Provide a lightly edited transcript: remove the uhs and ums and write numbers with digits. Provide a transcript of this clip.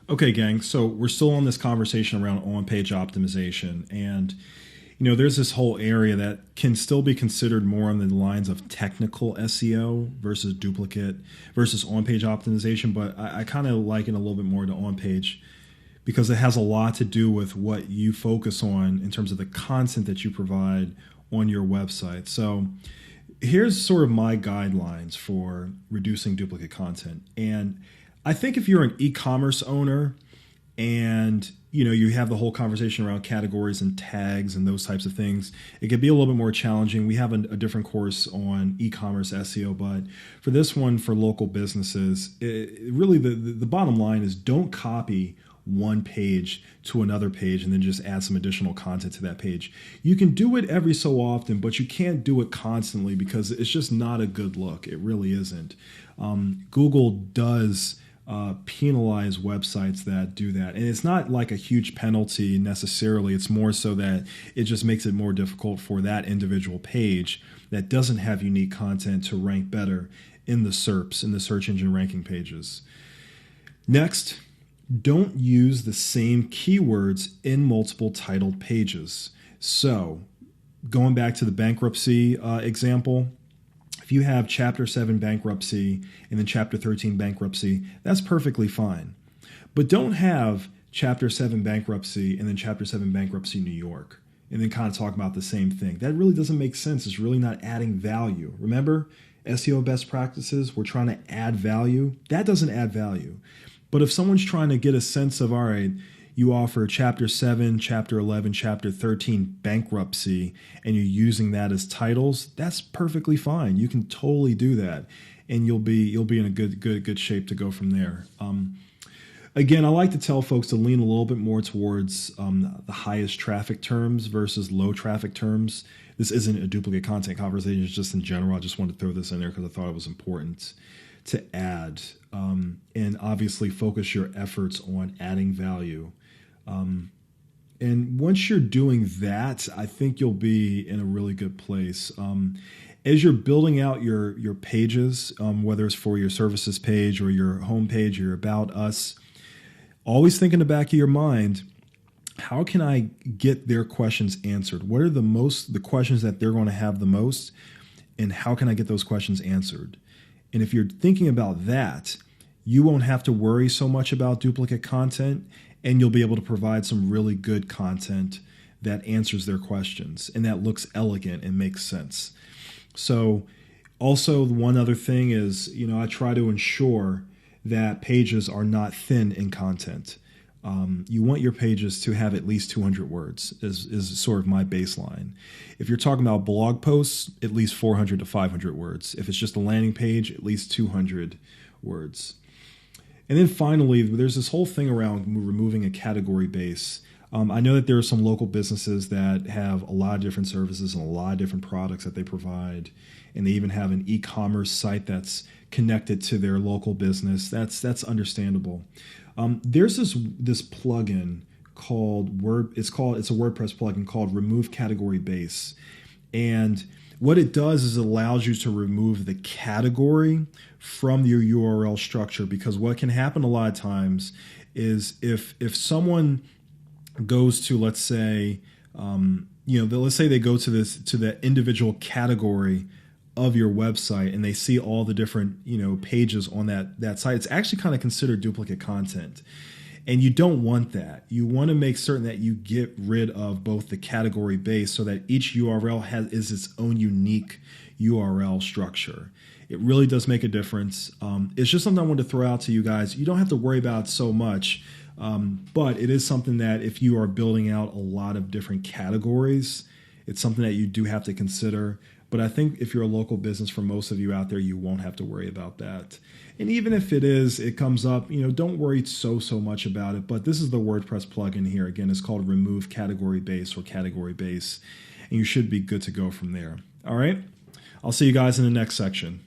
Okay, gang. So we're still on this conversation around on-page optimization, and there's this whole area that can still be considered more on the lines of technical SEO versus duplicate versus on-page optimization. But I kind of like it a little bit more to on-page because it has a lot to do with what you focus on in terms of the content that you provide on your website. So here's sort of my guidelines for reducing duplicate content. And I think if you're an e-commerce owner and you have the whole conversation around categories and tags and those types of things, it could be a little bit more challenging. We have a different course on e-commerce SEO, but for this one, for local businesses, really the bottom line is don't copy one page to another page and then just add some additional content to that page. You can do it every so often, but you can't do it constantly because it's just not a good look. It really isn't. Google does penalize websites that do that. And it's not like a huge penalty necessarily. It's more so that it just makes it more difficult for that individual page that doesn't have unique content to rank better in the SERPs, in the search engine ranking pages. Next, don't use the same keywords in multiple titled pages. So going back to the bankruptcy example, if you have Chapter 7 bankruptcy and then Chapter 13 bankruptcy, that's perfectly fine. But don't have Chapter 7 bankruptcy and then Chapter 7 bankruptcy New York and then kind of talk about the same thing. That really doesn't make sense. It's really not adding value. Remember, SEO best practices, we're trying to add value. That doesn't add value. But if someone's trying to get a sense of, all right, you offer Chapter 7, Chapter 11, Chapter 13 bankruptcy, and you're using that as titles, that's perfectly fine. You can totally do that, and you'll be in a good shape to go from there. Again, I like to tell folks to lean a little bit more towards the highest traffic terms versus low traffic terms. This isn't a duplicate content conversation, it's just in general. I just wanted to throw this in there because I thought it was important to add. And obviously focus your efforts on adding value. And once you're doing that, I think you'll be in a really good place. As you're building out your pages, whether it's for your services page or your home page, your About Us, always think in the back of your mind, how can I get their questions answered? What are the questions that they're going to have the most? And how can I get those questions answered? And if you're thinking about that, you won't have to worry so much about duplicate content, and you'll be able to provide some really good content that answers their questions and that looks elegant and makes sense. So also one other thing is, I try to ensure that pages are not thin in content. You want your pages to have at least 200 words is sort of my baseline. If you're talking about blog posts, at least 400 to 500 words. If it's just a landing page, at least 200 words. And then finally, there's this whole thing around removing a category base. I know that there are some local businesses that have a lot of different services and a lot of different products that they provide. And they even have an e-commerce site that's connected to their local business. That's understandable. There's this plugin called it's a WordPress plugin called Remove Category Base. And what it does is it allows you to remove the category from your URL structure, because what can happen a lot of times is if someone goes to, let's say, let's say they go to the individual category of your website and they see all the different, pages on that site, it's actually kind of considered duplicate content. And you don't want that. You want to make certain that you get rid of both the category base so that each URL is its own unique URL structure. It really does make a difference. It's just something I wanted to throw out to you guys. You don't have to worry about it so much, but it is something that if you are building out a lot of different categories, it's something that you do have to consider. But I think if you're a local business, for most of you out there, you won't have to worry about that. And even if it comes up, don't worry so much about it. But this is the WordPress plugin here. Again, it's called Remove Category Base or Category Base. And you should be good to go from there. All right. I'll see you guys in the next section.